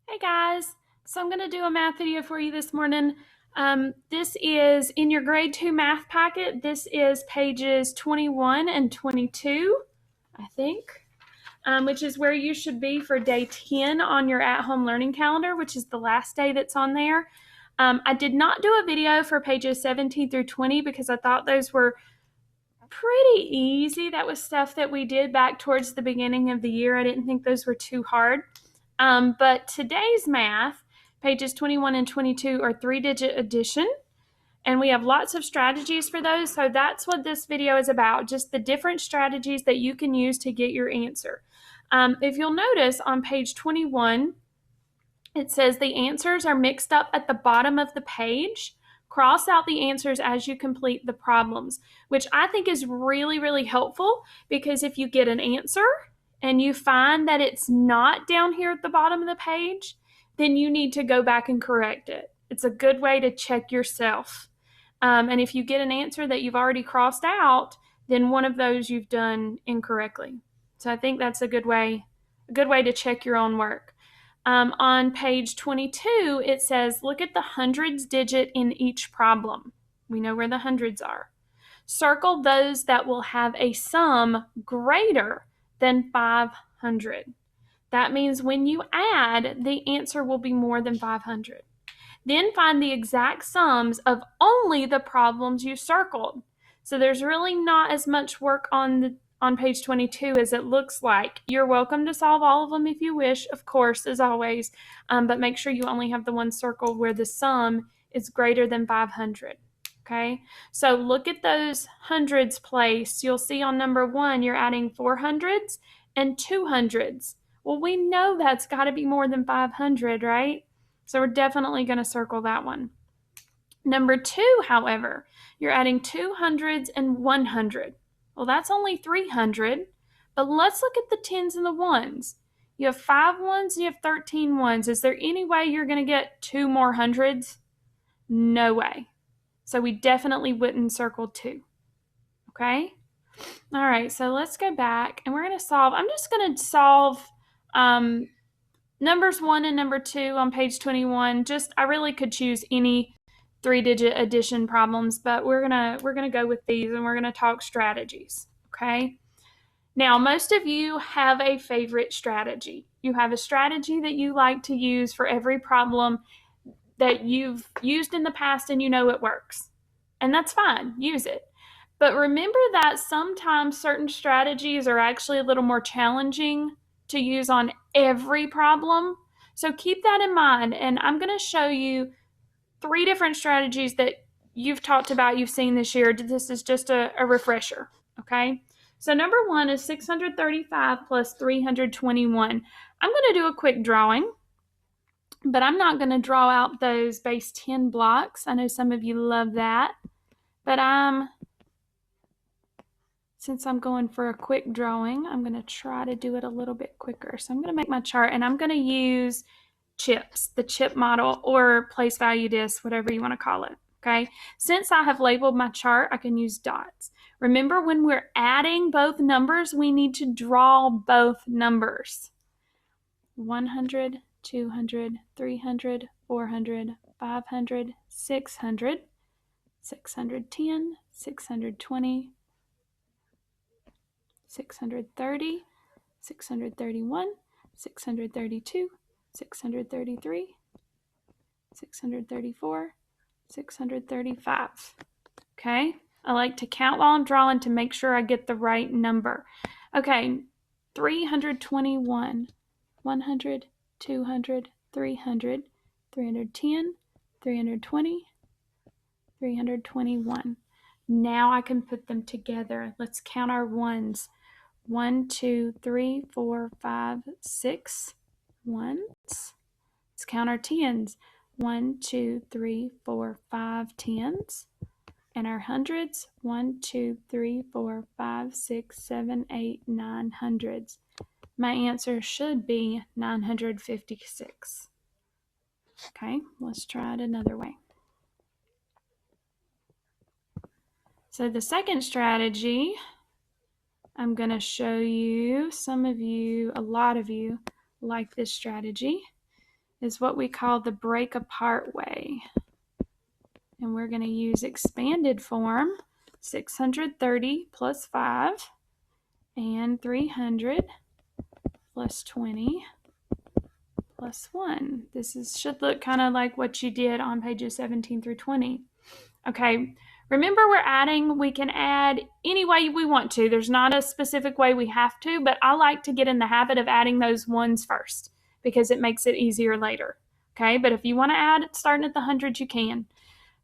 Hey guys, so I'm going to do a math video for you this morning. This is in your grade 2 math packet. This is pages 21 and 22, I think, which is where you should be for day 10 on your at-home learning calendar, which is the last day that's on there. I did not do a video for pages 17 through 20 because I thought those were pretty easy. That was stuff that we did back towards the beginning of the year. I didn't think those were too hard. But today's math, pages 21 and 22, are three-digit addition, and we have lots of strategies for those. So that's what this video is about, just the different strategies that you can use to get your answer. If you'll notice on page 21, it says the answers are mixed up at the bottom of the page. Cross out the answers as you complete the problems, which I think is really, really helpful, because if you get an answer and you find that it's not down here at the bottom of the page, then you need to go back and correct it. It's a good way to check yourself. And if you get an answer that you've already crossed out, then one of those you've done incorrectly. So I think that's a good way to check your own work. On page 22, it says, look at the hundreds digit in each problem. We know where the hundreds are. Circle those that will have a sum greater than 500. That means when you add, the answer will be more than 500. Then find the exact sums of only the problems you circled. So there's really not as much work on page 22 as it looks like. You're welcome to solve all of them if you wish, of course, as always, but make sure you only have the one circled where the sum is greater than 500. Okay, so look at those hundreds placed. You'll see on number 1, you're adding 400s and 200s. Well, we know that's got to be more than 500, right? So we're definitely going to circle that one. Number 2, however, you're adding 200s and 100. Well, that's only 300, but let's look at the 10s and the 1s. You have 5 ones, you have 13 ones. Is there any way you're going to get 2 more hundreds? No way. So we definitely wouldn't circle 2. Okay? All right, so let's go back and we're going to solve. I'm just going to solve numbers 1 and number 2 on page 21. I really could choose any three-digit addition problems, but we're gonna go with these, and we're gonna talk strategies. Okay. Now, most of you have a favorite strategy. You have a strategy that you like to use for every problem that you've used in the past, and you know it works. And that's fine. Use it. But remember that sometimes certain strategies are actually a little more challenging to use on every problem. So keep that in mind, and I'm going to show you 3 different strategies that you've talked about, you've seen this year. This is just a refresher, okay? So number 1 is 635 plus 321. I'm going to do a quick drawing, but I'm not going to draw out those base 10 blocks. I know some of you love that, but since I'm going for a quick drawing, I'm going to try to do it a little bit quicker. So I'm going to make my chart, and I'm going to use chips, the chip model, or place value disk, whatever you want to call it. Okay. Since I have labeled my chart, I can use dots. Remember, when we're adding both numbers, we need to draw both numbers. 100, 200, 300, 400, 500, 600, 610, 620, 630, 631, 632, 633, 634, 635. Okay, I like to count while I'm drawing to make sure I get the right number. Okay, 321, 100, 200, 300, 310, 320, 321. Now I can put them together. Let's count our ones. 1, 2, 3, 4, 5, 6 ones. Let's count our tens. 1, 2, 3, 4, 5 tens. And our hundreds. 1, 2, 3, 4, 5, 6, 7, 8, 9 hundreds. My answer should be 956. Okay, let's try it another way. So the second strategy, I'm going to show you, some of you, a lot of you like this strategy, is what we call the break apart way. And we're going to use expanded form, 630 plus 5 and 300 plus 20 plus 1. This should look kind of like what you did on pages 17 through 20. Okay, remember we're adding, we can add any way we want to. There's not a specific way we have to, but I like to get in the habit of adding those ones first because it makes it easier later. Okay, but if you want to add starting at the hundreds, you can.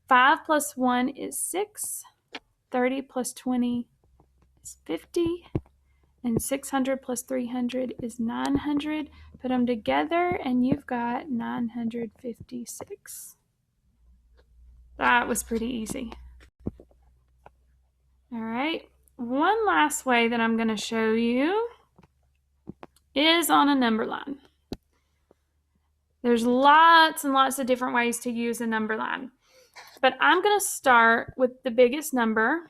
5 plus 1 is 6. 30 plus 20 is 50. And 600 plus 300 is 900. Put them together and you've got 956. That was pretty easy. All right, one last way that I'm going to show you is on a number line. There's lots and lots of different ways to use a number line, but I'm going to start with the biggest number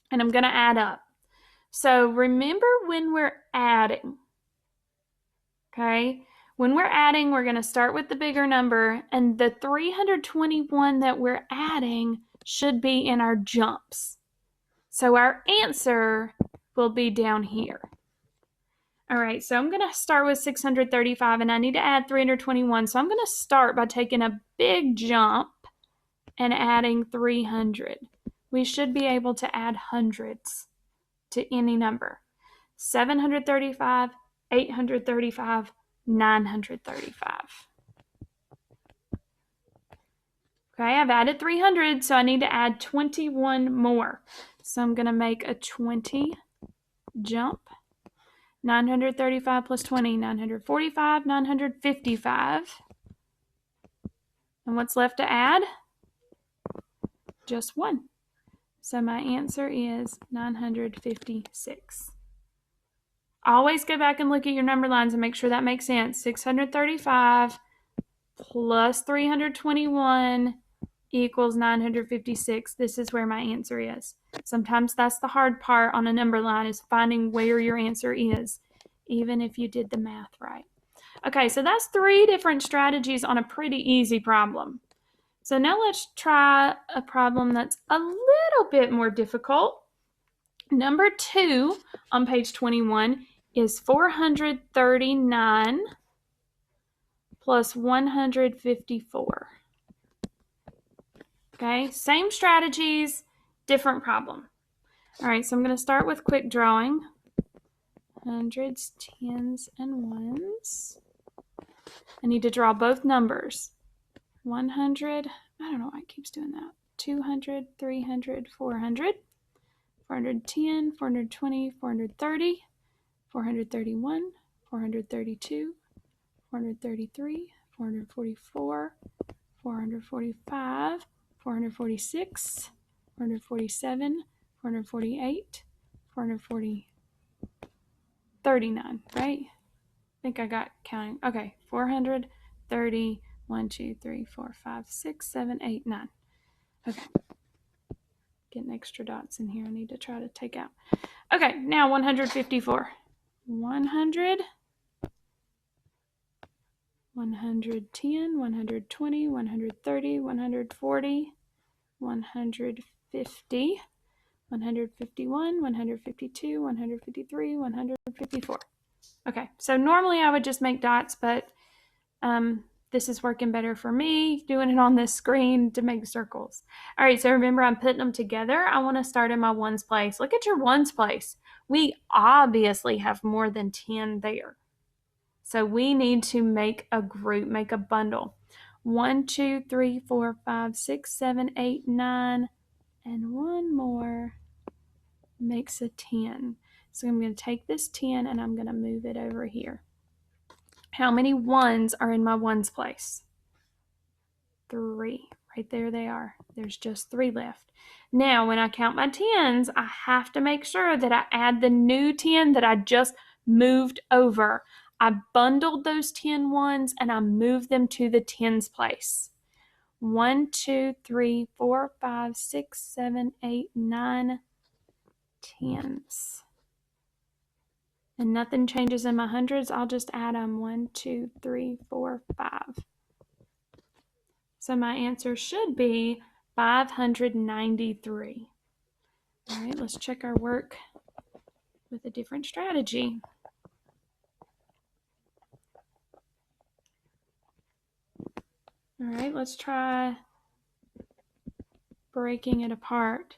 and I'm going to add up. So remember when we're adding, okay? When we're adding, we're going to start with the bigger number, and the 321 that we're adding should be in our jumps. So our answer will be down here. All right, so I'm going to start with 635, and I need to add 321. So I'm going to start by taking a big jump and adding 300. We should be able to add hundreds to any number. 735, 835, 935. Okay, I've added 300, so I need to add 21 more. So I'm going to make a 20 jump. 935 plus 20, 945, 955. And what's left to add? Just 1. So my answer is 956. Always go back and look at your number lines and make sure that makes sense. 635 plus 321 equals 956. This is where my answer is. Sometimes that's the hard part on a number line, is finding where your answer is, even if you did the math right. Okay, so that's 3 different strategies on a pretty easy problem. So now let's try a problem that's a little bit more difficult. Number 2 on page 21 is 439 plus 154. Okay, same strategies, different problem. All right, so I'm going to start with quick drawing. Hundreds, tens, and ones. I need to draw both numbers. 100, I don't know why it keeps doing that. 200, 300, 400, 410, 420, 430, 431, 432, 433, 444, 445, 446, 447, 448, 440, 39, right? I think I got counting. Okay, 430, 1, 2, 3, 4, 5, 6, 7, 8, 9. Okay. Getting extra dots in here I need to try to take out. Okay, now 154. 100, 110, 120, 130, 140, 150, 151, 152, 153, 154. Okay, so normally I would just make dots, but this is working better for me, doing it on this screen to make circles. All right, so remember I'm putting them together. I want to start in my ones place. Look at your ones place. We obviously have more than 10 there. So we need to make a group, make a bundle. 1, 2, 3, 4, 5, 6, 7, 8, 9, and one more makes a 10. So I'm going to take this 10 and I'm going to move it over here. How many ones are in my ones place? 3. Right there they are. There's just 3 left. Now, when I count my tens, I have to make sure that I add the new 10 that I just moved over. I bundled those 10 ones and I moved them to the tens place. 1, 2, 3, 4, 5, 6, 7, 8, 9 tens. and nothing changes in my hundreds, I'll just add them 1, 2, 3, 4, 5. So my answer should be 593. All right, let's check our work with a different strategy. All right, let's try breaking it apart.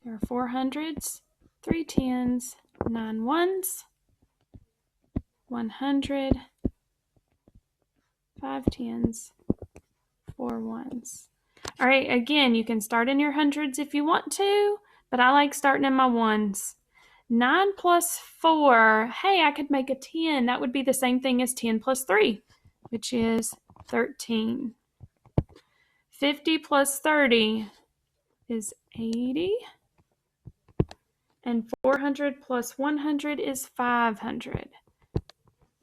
There are 4 hundreds, 3 tens, 9 ones, 100, 5 tens, 4 ones. All right, again, you can start in your hundreds if you want to, but I like starting in my ones. 9 plus 4, hey, I could make a 10. That would be the same thing as 10 plus 3, which is 13. 50 plus 30 is 80. And 400 plus 100 is 500.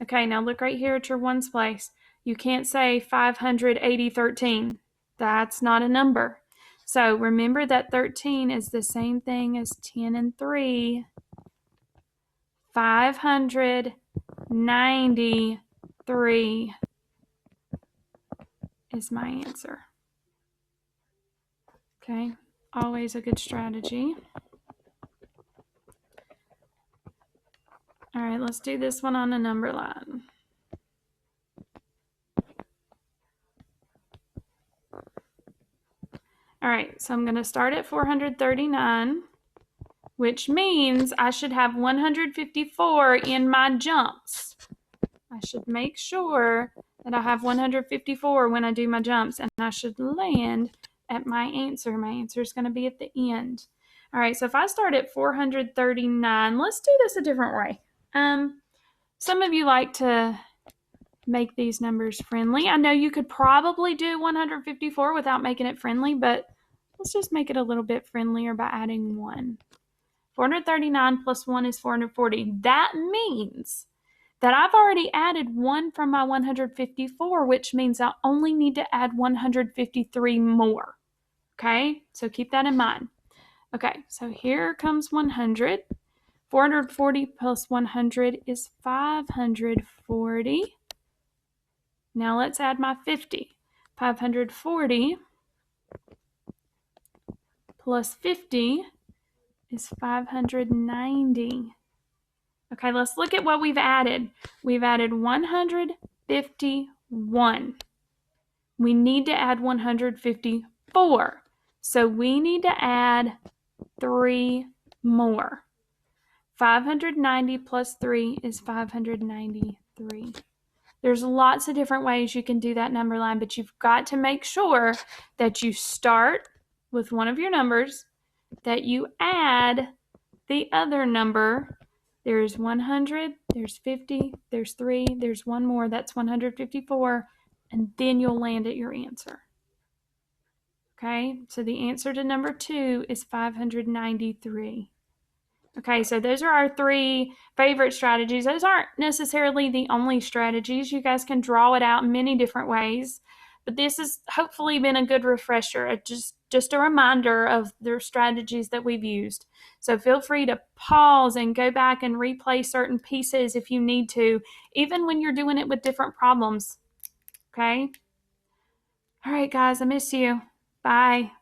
Okay, now look right here at your ones place. You can't say 580 13. That's not a number. So remember that 13 is the same thing as 10 and 3. 593 is my answer. Okay, always a good strategy. All right, let's do this one on a number line. All right, so I'm going to start at 439, which means I should have 154 in my jumps. I should make sure that I have 154 when I do my jumps, and I should land at my answer. My answer is going to be at the end. All right, so if I start at 439, let's do this a different way. Some of you like to make these numbers friendly. I know you could probably do 154 without making it friendly, but let's just make it a little bit friendlier by adding 1. 439 plus 1 is 440. That means that I've already added 1 from my 154, which means I only need to add 153 more. Okay, so keep that in mind. Okay, so here comes 100. 440 plus 100 is 540. Now let's add my 50. 540 plus 50 is 590. Okay, let's look at what we've added. We've added 151. We need to add 154. So we need to add 3 more. 590 plus 3 is 593. There's lots of different ways you can do that number line, but you've got to make sure that you start with one of your numbers, that you add the other number. There's 100, there's 50, there's 3, there's 1 more, that's 154, and then you'll land at your answer. Okay, so the answer to number 2 is 593. Okay, so those are our 3 favorite strategies. Those aren't necessarily the only strategies. You guys can draw it out in many different ways, but this has hopefully been a good refresher, just a reminder of the strategies that we've used. So feel free to pause and go back and replay certain pieces if you need to, even when you're doing it with different problems. Okay? All right, guys, I miss you. Bye.